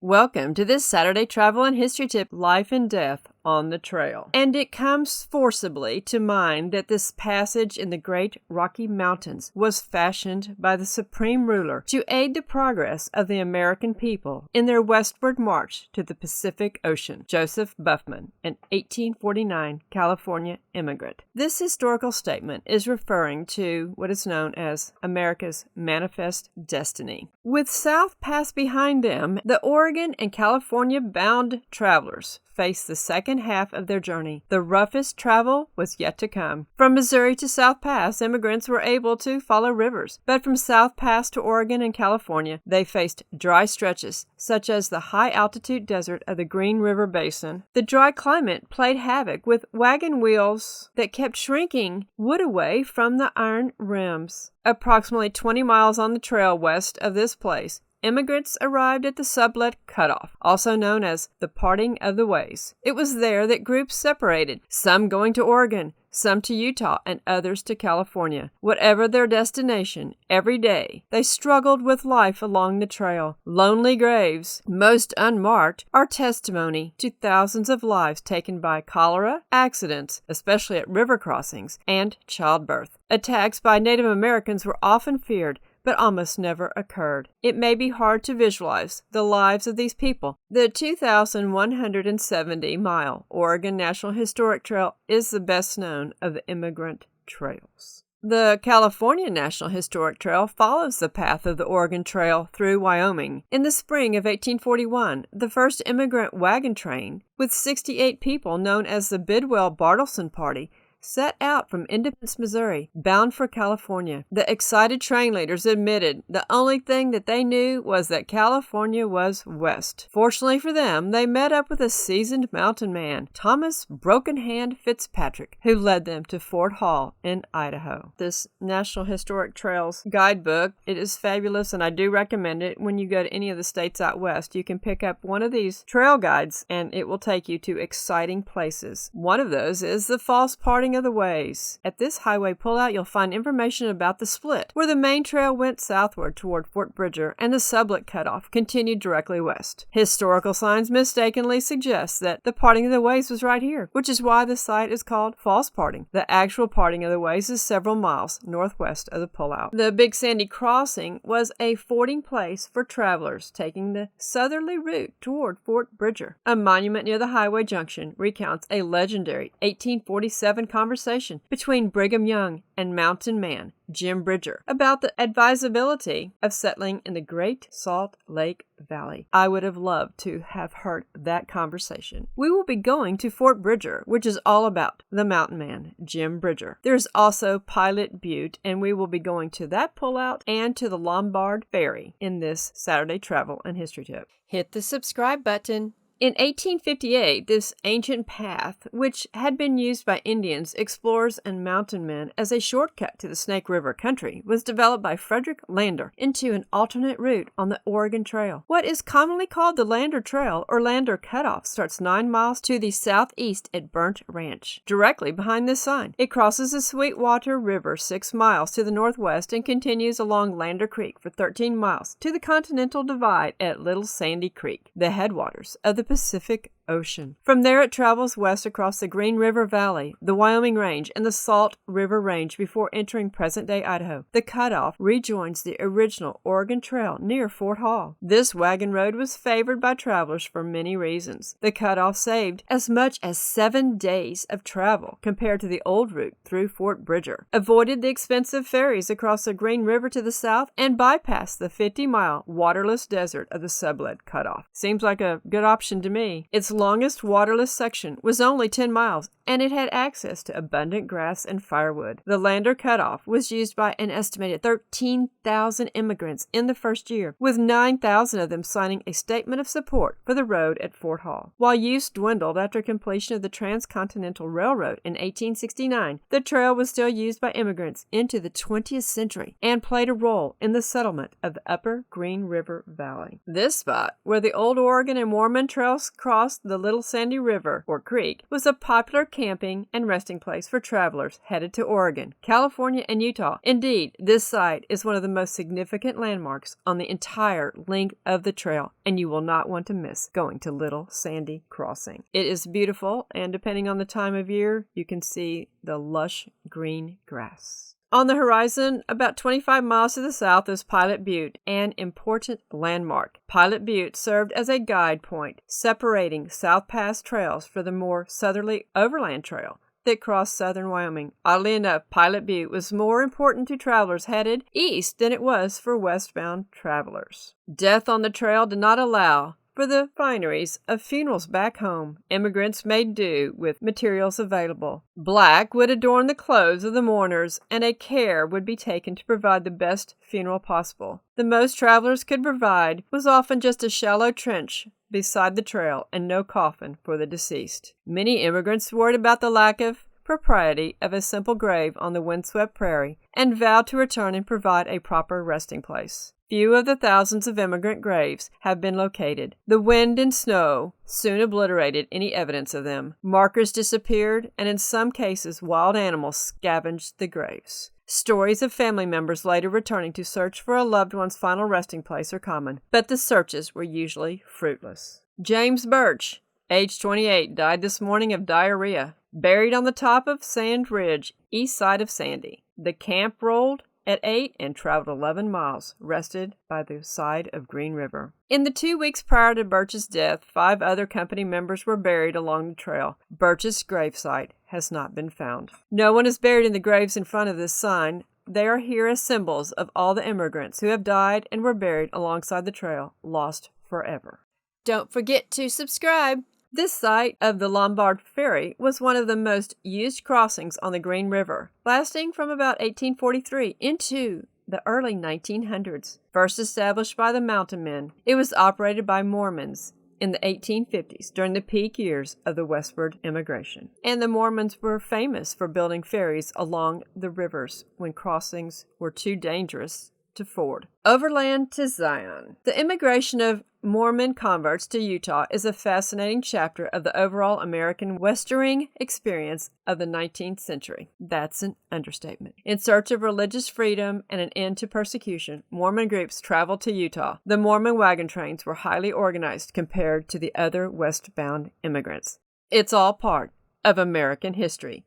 Welcome to this Saturday Travel and History Tip, Life and Death on the Trail. And it comes forcibly to mind that this passage in the Great Rocky Mountains was fashioned by the Supreme Ruler to aid the progress of the American people in their westward march to the Pacific Ocean. Joseph Buffman, an 1849 California immigrant. This historical statement is referring to what is known as America's manifest destiny. With South Pass behind them, the Oregon and California-bound travelers faced the second half of their journey. The roughest travel was yet to come. From Missouri to South Pass, immigrants were able to follow rivers, but from South Pass to Oregon and California, they faced dry stretches, such as the high-altitude desert of the Green River Basin. The dry climate played havoc with wagon wheels that kept shrinking wood away from the iron rims. Approximately 20 miles on the trail west of this place, immigrants arrived at the Sublette Cutoff, also known as the Parting of the Ways. It was there that groups separated, some going to Oregon, some to Utah, and others to California. Whatever their destination, every day they struggled with life along the trail. Lonely graves, most unmarked, are testimony to thousands of lives taken by cholera, accidents, especially at river crossings, and childbirth. Attacks by Native Americans were often feared, but almost never occurred. It may be hard to visualize the lives of these people. The 2,170-mile Oregon National Historic Trail is the best known of the immigrant trails. The California National Historic Trail follows the path of the Oregon Trail through Wyoming. In the spring of 1841, the first immigrant wagon train, with 68 people known as the Bidwell-Bartleson Party, set out from Independence, Missouri, bound for California. The excited train leaders admitted the only thing that they knew was that California was west. Fortunately for them, they met up with a seasoned mountain man, Thomas Broken Hand Fitzpatrick, who led them to Fort Hall in Idaho. This National Historic Trails guidebook, it is fabulous, and I do recommend it. When you go to any of the states out west, you can pick up one of these trail guides, and it will take you to exciting places. One of those is the False Parting of the Ways. At this highway pullout, you'll find information about the split, where the main trail went southward toward Fort Bridger and the Sublette Cutoff continued directly west. Historical signs mistakenly suggest that the Parting of the Ways was right here, which is why the site is called False Parting. The actual Parting of the Ways is several miles northwest of the pullout. The Big Sandy Crossing was a fording place for travelers taking the southerly route toward Fort Bridger. A monument near the highway junction recounts a legendary 1847 conversation between Brigham Young and mountain man Jim Bridger about the advisability of settling in the Great Salt Lake Valley. I would have loved to have heard that conversation. We will be going to Fort Bridger, which is all about the mountain man Jim Bridger. There's also Pilot Butte, and we will be going to that pullout and to the Lombard Ferry in this Saturday Travel and History Tip. Hit the subscribe button. In 1858, this ancient path, which had been used by Indians, explorers, and mountain men as a shortcut to the Snake River country, was developed by Frederick Lander into an alternate route on the Oregon Trail. What is commonly called the Lander Trail or Lander Cutoff starts 9 miles to the southeast at Burnt Ranch, directly behind this sign. It crosses the Sweetwater River 6 miles to the northwest and continues along Lander Creek for 13 miles to the Continental Divide at Little Sandy Creek, the headwaters of the Pacific Ocean. From there it travels west across the Green River Valley, the Wyoming Range, and the Salt River Range before entering present-day Idaho. The cutoff rejoins the original Oregon Trail near Fort Hall. This wagon road was favored by travelers for many reasons. The cutoff saved as much as 7 days of travel compared to the old route through Fort Bridger, avoided the expensive ferries across the Green River to the south, and bypassed the 50-mile waterless desert of the Sublette Cutoff. Seems like a good option to me. Its longest waterless section was only 10 miles, and it had access to abundant grass and firewood. The Lander Cutoff was used by an estimated 13,000 immigrants in the first year, with 9,000 of them signing a statement of support for the road at Fort Hall. While use dwindled after completion of the Transcontinental Railroad in 1869, the trail was still used by immigrants into the 20th century and played a role in the settlement of the upper Green River Valley. This spot, where the old Oregon and Mormon trails crossed the Little Sandy River, or Creek, was a popular camping and resting place for travelers headed to Oregon, California, and Utah. Indeed, this site is one of the most significant landmarks on the entire length of the trail, and you will not want to miss going to Little Sandy Crossing. It is beautiful, and depending on the time of year, you can see the lush green grass. On the horizon, about 25 miles to the south, is Pilot Butte, an important landmark. Pilot Butte served as a guide point, separating South Pass trails for the more southerly Overland Trail that crossed southern Wyoming. Oddly enough, Pilot Butte was more important to travelers headed east than it was for westbound travelers. Death on the trail did not allow for the fineries of funerals back home. Immigrants made do with materials available. Black would adorn the clothes of the mourners, and a care would be taken to provide the best funeral possible. The most travelers could provide was often just a shallow trench beside the trail and no coffin for the deceased. Many immigrants worried about the lack of propriety of a simple grave on the windswept prairie and vowed to return and provide a proper resting place. Few of the thousands of immigrant graves have been located. The wind and snow soon obliterated any evidence of them. Markers disappeared, and in some cases, wild animals scavenged the graves. Stories of family members later returning to search for a loved one's final resting place are common, but the searches were usually fruitless. James Birch, age 28, died this morning of diarrhea, buried on the top of Sand Ridge, east side of Sandy. The camp rolled at 8 and traveled 11 miles, rested by the side of Green River. In the 2 weeks prior to Birch's death, 5 other company members were buried along the trail. Birch's gravesite has not been found. No one is buried in the graves in front of this sign. They are here as symbols of all the immigrants who have died and were buried alongside the trail, lost forever. Don't forget to subscribe. This site of the Lombard Ferry was one of the most used crossings on the Green River, lasting from about 1843 into the early 1900s. First established by the mountain men, it was operated by Mormons in the 1850s during the peak years of the westward immigration. And the Mormons were famous for building ferries along the rivers when crossings were too dangerous to ford. Overland to Zion. The immigration of Mormon converts to Utah is a fascinating chapter of the overall American westering experience of the 19th century. That's an understatement. In search of religious freedom and an end to persecution, Mormon groups traveled to Utah. The Mormon wagon trains were highly organized compared to the other westbound immigrants. It's all part of American history.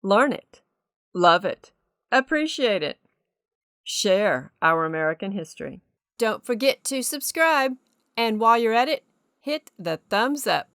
Learn it, love it, appreciate it. Share our American history. Don't forget to subscribe. And while you're at it, hit the thumbs up.